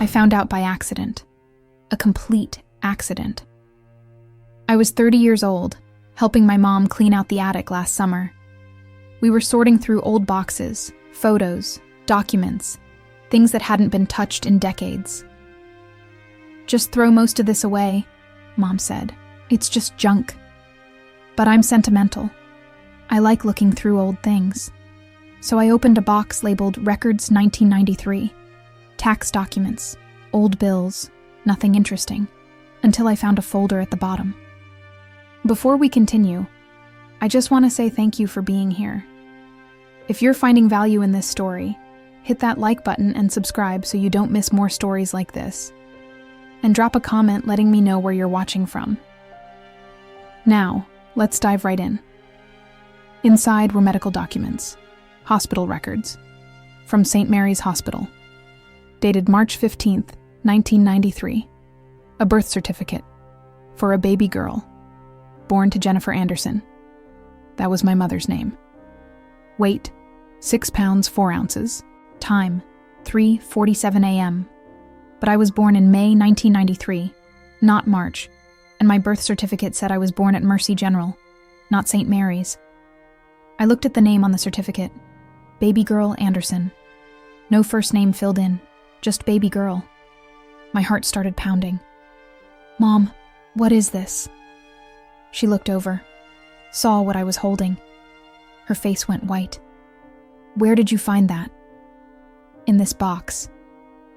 I found out by accident. A complete accident. I was 30 years old, helping my mom clean out the attic last summer. We were sorting through old boxes, photos, documents, things that hadn't been touched in decades. "Just throw most of this away," Mom said. "It's just junk." But I'm sentimental. I like looking through old things. So I opened a box labeled Records 1993. Tax documents, old bills, nothing interesting, until I found a folder at the bottom. Before we continue, I just want to say thank you for being here. If you're finding value in this story, hit that like button and subscribe so you don't miss more stories like this. And drop a comment letting me know where you're watching from. Now, let's dive right in. Inside were medical documents, hospital records, from St. Mary's Hospital, dated March 15th, 1993, a birth certificate for a baby girl, born to Jennifer Anderson. That was my mother's name. Weight, 6 pounds 4 ounces. Time, 3:47 a.m. But I was born in May 1993, not March, and my birth certificate said I was born at Mercy General, not St. Mary's. I looked at the name on the certificate, Baby Girl Anderson. No first name filled in, just Baby Girl. My heart started pounding. "Mom, what is this?" She looked over, saw what I was holding. Her face went white. "Where did you find that?" "In this box."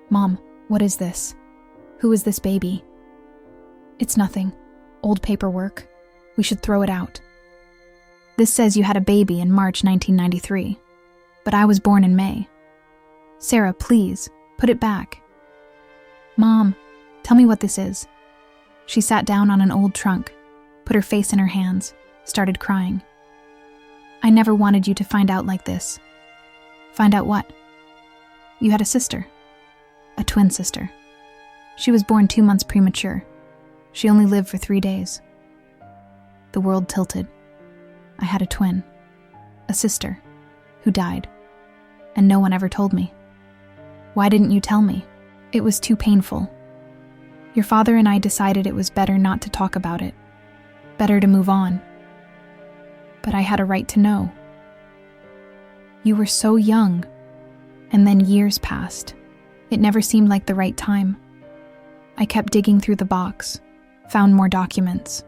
"Mom, what is this? Who is this baby?" "It's nothing. Old paperwork. We should throw it out. This says you had a baby in March 1993, but I was born in May. Sarah, please, put it back." "Mom, tell me what this is." She sat down on an old trunk, put her face in her hands, started crying. "I never wanted you to find out like this." "Find out what?" "You had a sister. A twin sister. She was born 2 months premature. She only lived for 3 days." The world tilted. I had a twin, a sister, who died, and no one ever told me. "Why didn't you tell me?" "It was too painful. Your father and I decided it was better not to talk about it, better to move on. But I had a right to know. You were so young, and then years passed. It never seemed like the right time. I kept digging through the box, found more documents,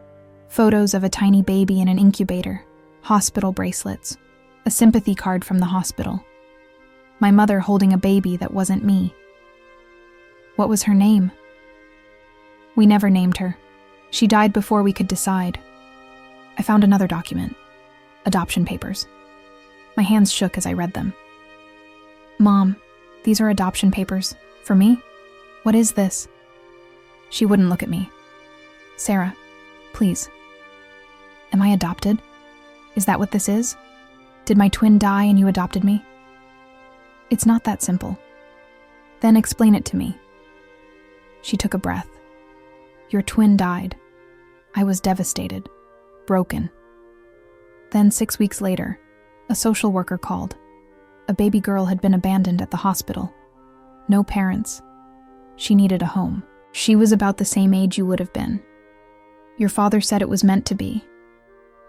photos of a tiny baby in an incubator, hospital bracelets, a sympathy card from the hospital, my mother holding a baby that wasn't me. What was her name? We never named her. She died before we could decide. I found another document, adoption papers. My hands shook as I read them. "Mom, these are adoption papers. For me? What is this?" She wouldn't look at me. "Sarah, please. Am I adopted? Is that what this is? Did my twin die and you adopted me?" "It's not that simple." "Then explain it to me." She took a breath. "Your twin died. I was devastated, broken. Then 6 weeks later, a social worker called. A baby girl had been abandoned at the hospital. No parents. She needed a home. She was about the same age you would have been. Your father said it was meant to be,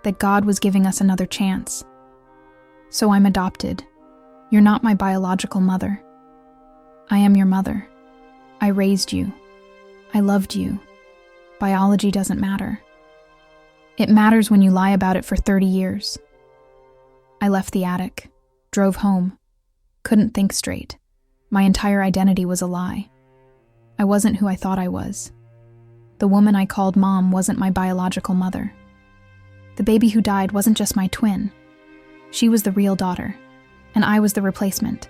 that God was giving us another chance. So I'm adopted. You're not my biological mother. I am your mother. I raised you. I loved you. Biology doesn't matter. It matters when you lie about it for 30 years. I left the attic, drove home, couldn't think straight. My entire identity was a lie. I wasn't who I thought I was. The woman I called Mom wasn't my biological mother. The baby who died wasn't just my twin. She was the real daughter, and I was the replacement.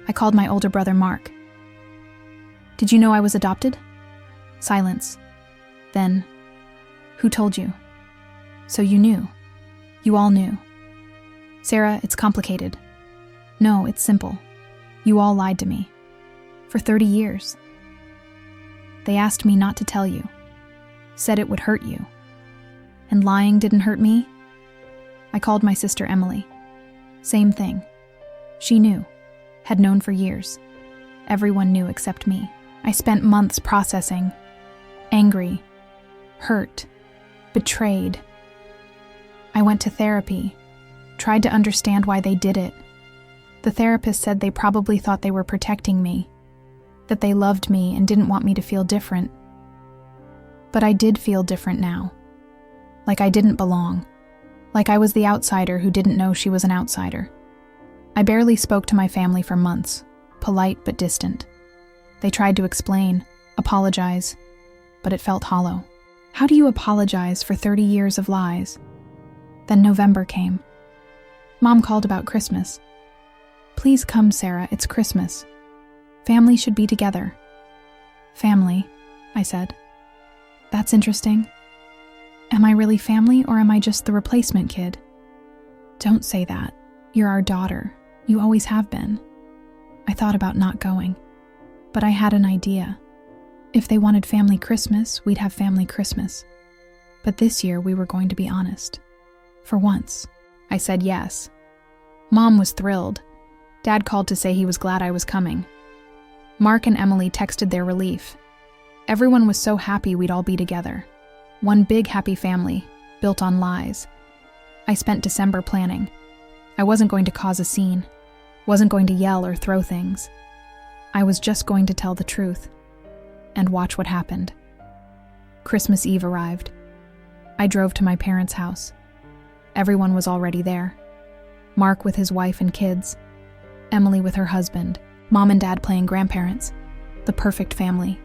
I called my older brother Mark. "Did you know I was adopted?" Silence. Then, "Who told you?" "So you knew. You all knew." "Sarah, it's complicated." "No, it's simple. You all lied to me. For 30 years. They asked me not to tell you. Said it would hurt you. And lying didn't hurt me? I called my sister Emily. Same thing. She knew. Had known for years. Everyone knew except me. I spent months processing. Angry, hurt, betrayed. I went to therapy, tried to understand why they did it. The therapist said they probably thought they were protecting me, that they loved me and didn't want me to feel different. But I did feel different now. Like I didn't belong. Like I was the outsider who didn't know she was an outsider. I barely spoke to my family for months, polite but distant. They tried to explain, apologize, but it felt hollow. How do you apologize for 30 years of lies? Then November came. Mom called about Christmas. Please come, Sarah, it's Christmas. Family should be together. Family, I said. That's interesting. Am I really family or am I just the replacement kid? Don't say that. You're our daughter. You always have been. I thought about not going, but I had an idea. If they wanted family Christmas, we'd have family Christmas. But this year we were going to be honest. For once. I said yes. Mom was thrilled. Dad called to say he was glad I was coming. Mark and Emily texted their relief. Everyone was so happy we'd all be together. One big happy family, built on lies. I spent December planning. I wasn't going to cause a scene. Wasn't going to yell or throw things. I was just going to tell the truth. And watch what happened. Christmas Eve arrived. I drove to my parents' house. Everyone was already there. Mark with his wife and kids. Emily with her husband. Mom and Dad playing grandparents. The perfect family.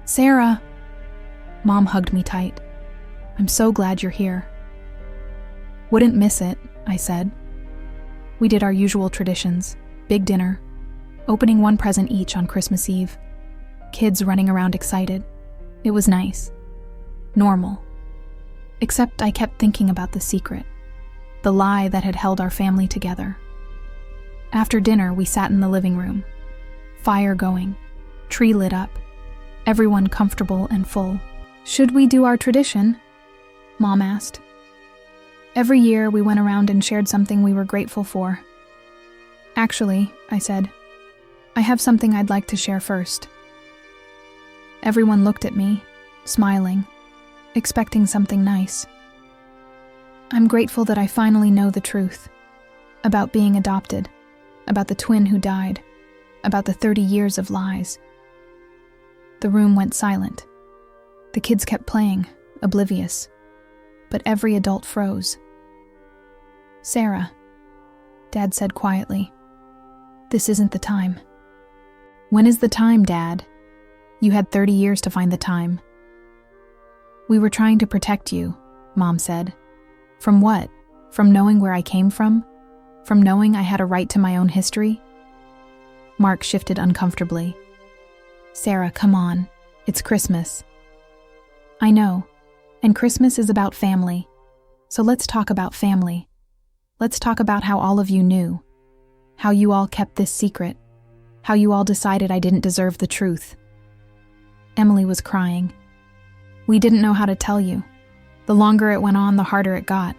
Sarah! Mom hugged me tight. I'm so glad you're here. Wouldn't miss it, I said. We did our usual traditions. Big dinner. Opening one present each on Christmas Eve. Kids running around excited. It was nice. Normal. Except I kept thinking about the secret. The lie that had held our family together. After dinner, we sat in the living room. Fire going. Tree lit up. Everyone comfortable and full. Should we do our tradition? Mom asked. Every year, we went around and shared something we were grateful for. Actually, I said, I have something I'd like to share first. Everyone looked at me, smiling, expecting something nice. I'm grateful that I finally know the truth. About being adopted. About the twin who died. About the 30 years of lies. The room went silent. The kids kept playing, oblivious. But every adult froze. Sarah, Dad said quietly, this isn't the time. When is the time, Dad? You had 30 years to find the time. We were trying to protect you, Mom said. From what? From knowing where I came from? From knowing I had a right to my own history? Mark shifted uncomfortably. Sarah, come on. It's Christmas. I know. And Christmas is about family. So let's talk about family. Let's talk about how all of you knew. How you all kept this secret. How you all decided I didn't deserve the truth. Emily was crying. We didn't know how to tell you. The longer it went on, the harder it got.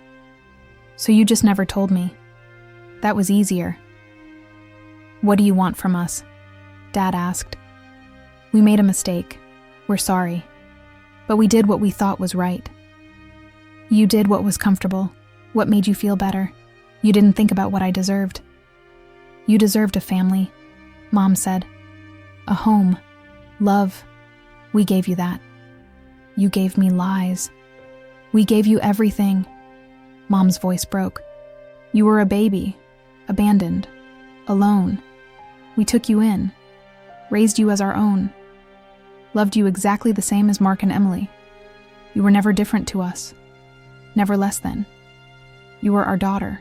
So you just never told me. That was easier. What do you want from us? Dad asked. We made a mistake. We're sorry. But we did what we thought was right. You did what was comfortable, what made you feel better. You didn't think about what I deserved. You deserved a family, Mom said. A home. Love. We gave you that. You gave me lies. We gave you everything. Mom's voice broke. You were a baby, abandoned, alone. We took you in, raised you as our own, loved you exactly the same as Mark and Emily. You were never different to us, never less than. You were our daughter.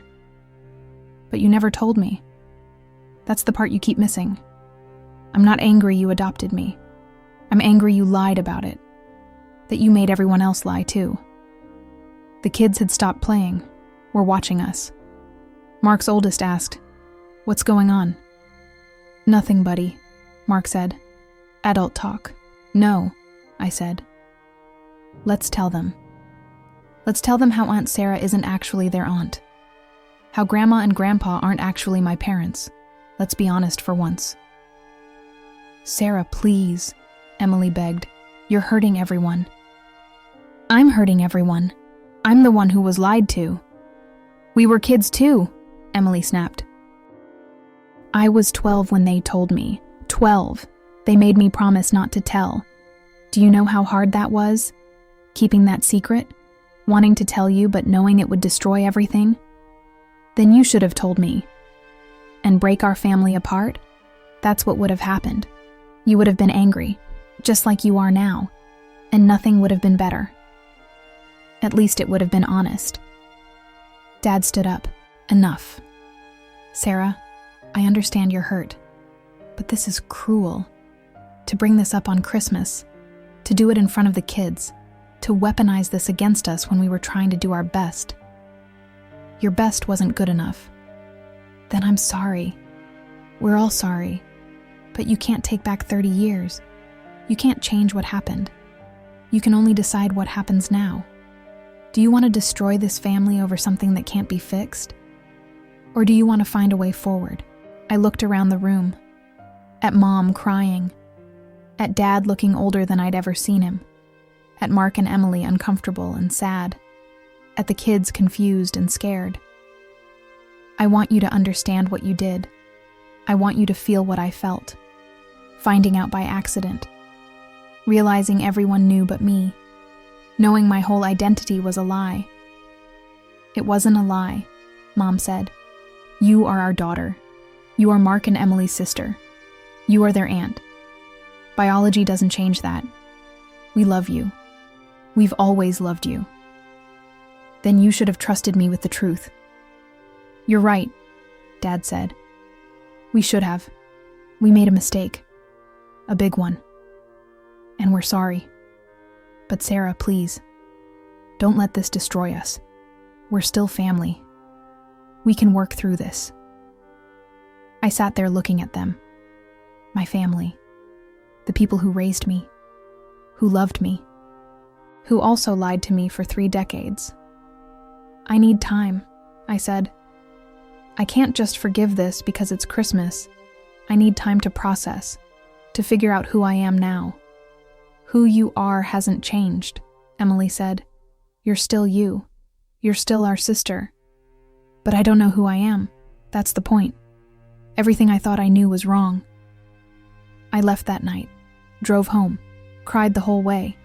But you never told me. That's the part you keep missing. I'm not angry you adopted me. I'm angry you lied about it. That you made everyone else lie too. The kids had stopped playing, were watching us. Mark's oldest asked, "What's going on?" "Nothing, buddy," Mark said. "Adult talk." "No," I said. "Let's tell them. Let's tell them how Aunt Sarah isn't actually their aunt. How Grandma and Grandpa aren't actually my parents. Let's be honest for once." Sarah, please, Emily begged. You're hurting everyone. I'm hurting everyone. I'm the one who was lied to. We were kids too, Emily snapped. I was 12 when they told me. 12. They made me promise not to tell. Do you know how hard that was? Keeping that secret? Wanting to tell you but knowing it would destroy everything? Then you should have told me. And break our family apart? That's what would have happened. You would have been angry, just like you are now, and nothing would have been better. At least it would have been honest. Dad stood up. Enough. Sarah, I understand you're hurt, but this is cruel. To bring this up on Christmas, to do it in front of the kids, to weaponize this against us when we were trying to do our best. Your best wasn't good enough. Then I'm sorry. We're all sorry. But you can't take back 30 years. You can't change what happened. You can only decide what happens now. Do you want to destroy this family over something that can't be fixed? Or do you want to find a way forward? I looked around the room. At Mom crying. At Dad looking older than I'd ever seen him. At Mark and Emily uncomfortable and sad. At the kids confused and scared. I want you to understand what you did. I want you to feel what I felt. Finding out by accident. Realizing everyone knew but me. Knowing my whole identity was a lie. It wasn't a lie, Mom said. You are our daughter. You are Mark and Emily's sister. You are their aunt. Biology doesn't change that. We love you. We've always loved you. Then you should have trusted me with the truth. You're right, Dad said. We should have. We made a mistake. A big one. And we're sorry. But Sarah, please, don't let this destroy us. We're still family. We can work through this. I sat there looking at them. My family. The people who raised me. Who loved me. Who also lied to me for 3 decades. I need time, I said. I can't just forgive this because it's Christmas. I need time to process, to figure out who I am now. Who you are hasn't changed, Emily said. You're still you. You're still our sister. But I don't know who I am. That's the point. Everything I thought I knew was wrong. I left that night, drove home, cried the whole way.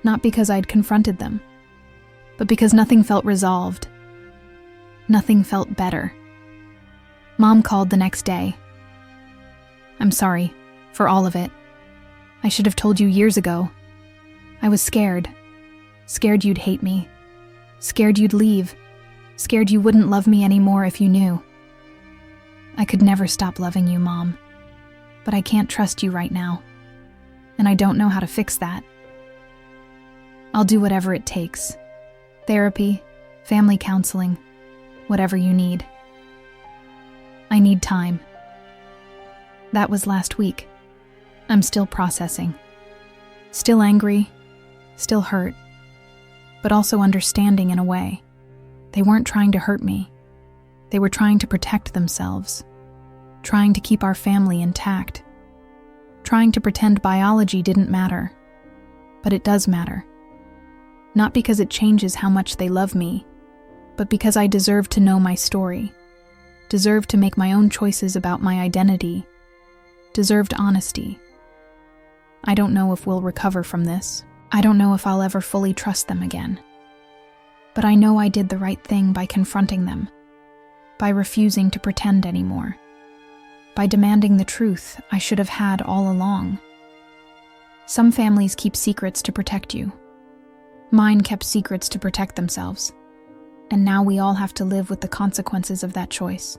Not because I'd confronted them, but because nothing felt resolved. Nothing felt better. Mom called the next day. I'm sorry for all of it. I should have told you years ago. I was scared. Scared you'd hate me. Scared you'd leave. Scared you wouldn't love me anymore if you knew. I could never stop loving you, Mom. But I can't trust you right now. And I don't know how to fix that. I'll do whatever it takes. Therapy, family counseling, whatever you need. I need time. That was last week. I'm still processing. Still angry, still hurt, but also understanding in a way. They weren't trying to hurt me. They were trying to protect themselves, trying to keep our family intact, trying to pretend biology didn't matter. But it does matter. Not because it changes how much they love me, but because I deserve to know my story, deserve to make my own choices about my identity, deserved honesty. I don't know if we'll recover from this. I don't know if I'll ever fully trust them again. But I know I did the right thing by confronting them, by refusing to pretend anymore, by demanding the truth I should have had all along. Some families keep secrets to protect you. Mine kept secrets to protect themselves. And now we all have to live with the consequences of that choice.